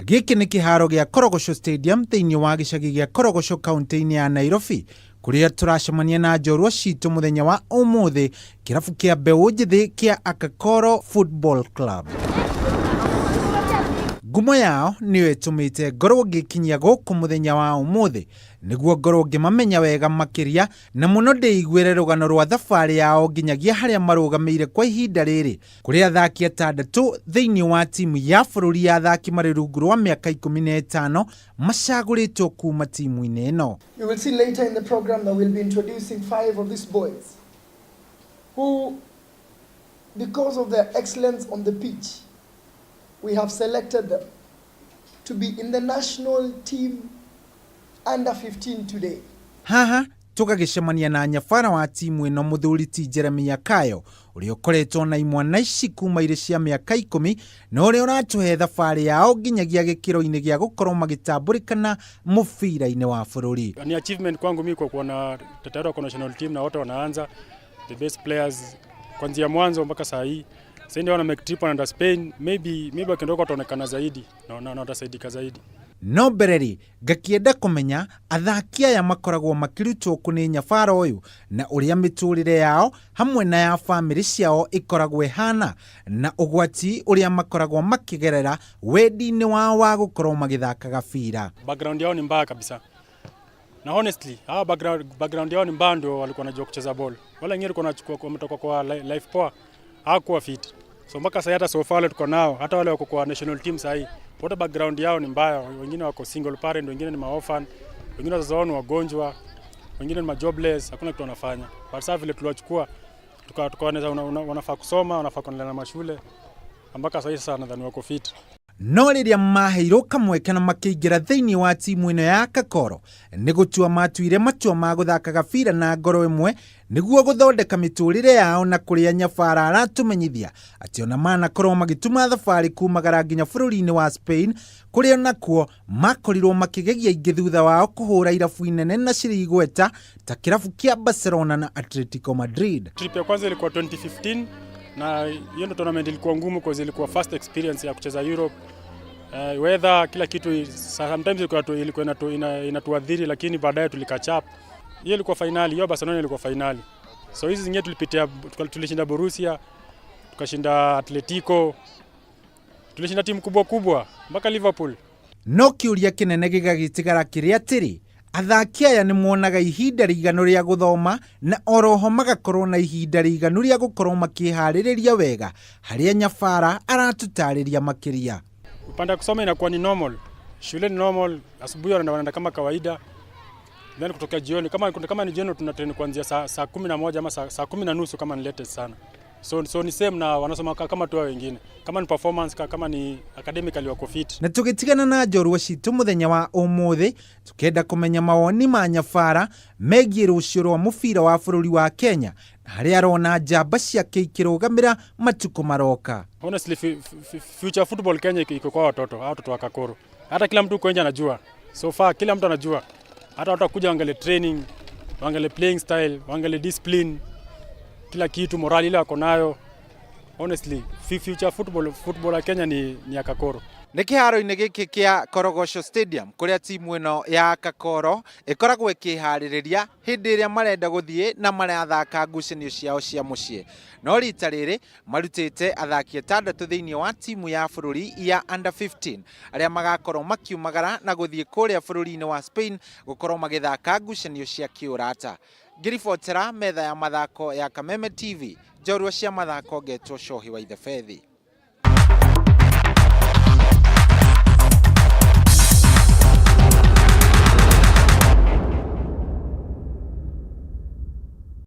Giki ni kiharo gia Korogocho Stadium thiini wa Gichagi gia Korogocho kaunti-ini ya Nairobi kuria turacemania na njorua citu muthenya wa umuthi kirabu kia mbeu njithi kia Acacoro Football Club. Ngumo yao niyo itumite ngorwo ngikinyia guku muthenya wa umuthi niguo ngorwo ngimamenya wega makiria na muno ndiiguire rugano rwa thabari yao nginyagia haria marugameire kwa ihinda riri kuria athaki atandatu thiini wa timu ya bururi ya athaki mari rungu rwa miaka 15 macaguritwo kuuma timu-ini ino. You will see later in the program that we'll be introducing 5 of these boys who, because of their excellence on the pitch, we have selected them to be in the national team under 15 today. Haha tugagicemania na nyabara wa timu ino muthuri ti Jeremia Kayo uria ukoretwo na imwana ici kuma iri cia miaka 10 na uria uratuhe thabari yao nginyagia gikiro-ini gia gukorwo magitamburikana mubira-ini wa bururi. Ni achievement kwangu mimi kwa kuona tetero kwa national team na wote wanaanza the best players kuanzia mwanzo mpaka saa hii. Sasa ndio wana make trip under Spain, maybe wakindoka wataonekana zaidi na watasaidika zaidi. No bereri gakienda kumenya athaki aya makoragwo makirutwo kuni nyabara uyu na uria miturire yao hamwe na ya family ciao ikoragwo hana na ugwati uria makoragwo makigerera wendi-ini wao wa gukorwo magithaka gabira. Background yao ni mbaya kabisa. Na honestly, background yao ni mbaya, ndio walikuwa wanajua kucheza ball. Wala wengine walikuwa wametoka kwa life poa, hawakuwa fit. So mpaka sasa hata so far tuko nao, hata wale wako kwa national team sasa hii, wote background yao ni mbaya. Wengine wako single parent, wengine ni maorphan, wengine wazazi wao ni wagonjwa, wengine ni majobless, hakuna kitu wanafanya. Kwa sasa vile tuliwachukua tukaanza wanafaa kusoma, wanafaa kuendelea na mashule, mpaka sasa nadhani wako fit. No riria maheirwo kamweke na makiingira thiini wa timu ino ya Acacoro ni gutua matuire matua ma guthaka gabira na ngoro imwe niguo guthondeka miturire yao na kuria nyabara aratumenyithia ati ona manakorwo magituma thabari kumagara nginya bururi-ini wa Spain kuria nakuo makorirwo makigegia ingi thutha wao kuhura irabu inene na ciri igweta ta kirabu kia Barcelona na Atletico Madrid. Trip ya kwanza ilikuwa 2015 na hiyo ndo tournament ilikuwa ngumu kwa ilikuwa first experience ya kucheza Europe. Weather kila kitu sometimes ilikuwa inatuadhiri, lakini baadaye tulikatch up. Hiyo ilikuwa finali, hiyo Barcelona ilikuwa finali. So hizi zingine tulishinda Borrusia, tukashinda Atletico, tulishinda timu kubwa mpaka Liverpool. No kiuria kinene gigagitigara kiria tiri athaki aya ni muonaga ihinda riganu ria guthoma na oroho magakorwo na ihinda riganu ria gukorwo makihariria wega haria nyabara aratutariria makiria. Upande kusoma inakuwa ni normal, shule ni normal, asubuhi wanaenda kama kawaida, then kutoka jioni kama ni jioni tunatrain kuanzia saa 11 ama saa 10:30 kama ni latest sana. So ni same na wanasoma kama tu wengine. Kama ni performance kama ni academically wako fit. Na tugitigana na njorua citu muthenya wa umuthi tukenda kumenya mawoni ma nyabara megie rucio rwa mubira wa bururi wa Kenya haria arona njamba ciake ikirugamira matuko maroka. Honestly future football Kenya iko kwa watoto wa Acacoro. Hata kila mtu kwenye anajua. So far kila mtu anajua. Hata watu kuja waangalie training, waangalie playing style, waangalie discipline, kila kitu morali ile wako nayo. Honestly future football ya Kenya ni Acacoro. Ni kiharo-ini giki kia Korogocho Stadium kuria timu ino ya Acacoro ikoragwo ikihariria hindi iria marenda guthie na marathaka ngucanio ciao cia mucii. No rita riri marutite athaki atandatu thiini wa timu ya bururi ya under 15 aria magakorwo makiumagara na guthie kuria bururi-ini wa Spain gukorwo magithaka ngucanio cia kiurata. Ngiribotera metha ya mathako ya Kameme TV, Njorua Cia Mathako, getwo Chohi wa Ithabethi.